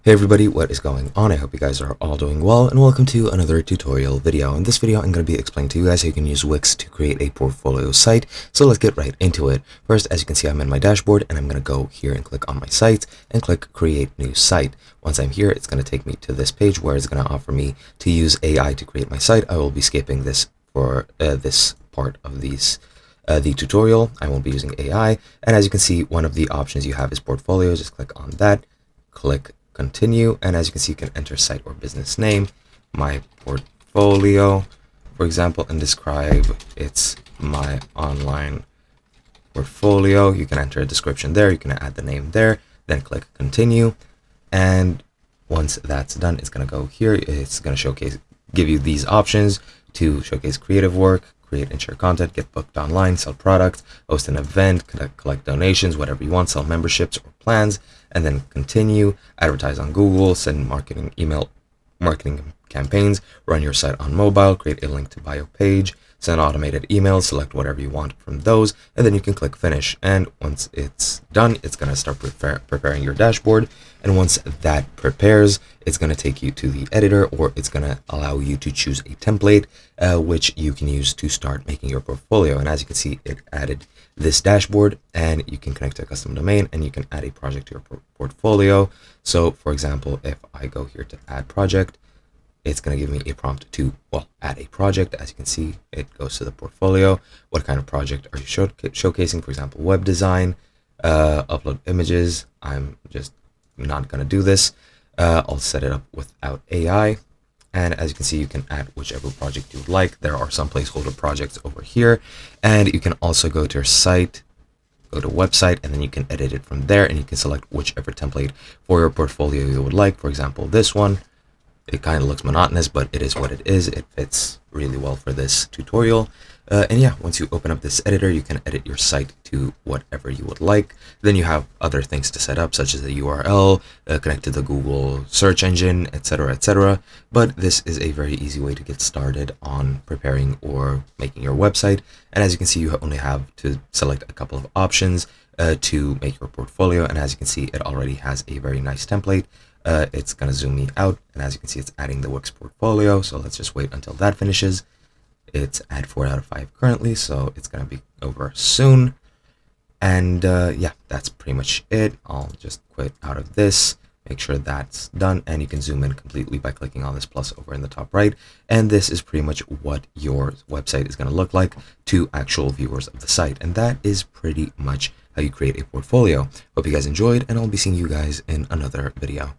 Hey everybody, what is going on? I hope you guys are all doing well, and welcome to another tutorial video. In this video, I'm going to be explaining to you guys how you can use Wix to create a portfolio site. So let's get right into it. First, as you can see, I'm in my dashboard, and I'm going to go here and click on my site and click Create New Site. Once I'm here, it's going to take me to this page where it's going to offer me to use AI to create my site. I will be skipping this for this part of the tutorial. I won't be using AI. And as you can see, one of the options you have is portfolio. Just click on that, click continue, and as you can see, you can enter site or business name, my portfolio, for example, and describe it's my online portfolio. You can enter a description there, you can add the name there, then click continue, and once that's done, it's going to go here. It's going to give you these options to showcase creative work, create and share content, get booked online, sell products, host an event, collect donations, whatever you want, sell memberships or plans, and then continue, advertise on Google, send marketing campaigns, run your site on mobile, create a link to bio page, send automated emails, select whatever you want from those, and then you can click finish. And once it's done, it's going to start preparing your dashboard. And once that prepares, it's going to take you to the editor, or it's going to allow you to choose a template, which you can use to start making your portfolio. And as you can see, it added this dashboard, and you can connect to a custom domain, and you can add a project to your portfolio. So for example, if I go here to add project, it's going to give me a prompt to, well, add a project. As you can see, it goes to the portfolio. What kind of project are you showcasing? For example, web design, upload images. I'm just not going to do this. I'll set it up without AI. And as you can see, you can add whichever project you would like. There are some placeholder projects over here. And you can also go to your site, go to website, and then you can edit it from there. And you can select whichever template for your portfolio you would like. For example, this one. It kind of looks monotonous, but it is what it is. It fits really well for this tutorial. And yeah, once you open up this editor, you can edit your site to whatever you would like. Then you have other things to set up, such as the URL, connect to the Google search engine, etc., etc. But this is a very easy way to get started on preparing or making your website. And as you can see, you only have to select a couple of options to make your portfolio. And as you can see, it already has a very nice template. It's going to zoom me out, and as you can see, it's adding the Wix portfolio. So let's just wait until that finishes. It's at 4 out of 5 currently, so it's going to be over soon. And yeah, that's pretty much it. I'll just quit out of this, make sure that's done, and you can zoom in completely by clicking on this plus over in the top right. And this is pretty much what your website is going to look like to actual viewers of the site. And that is pretty much how you create a portfolio. Hope you guys enjoyed, and I'll be seeing you guys in another video.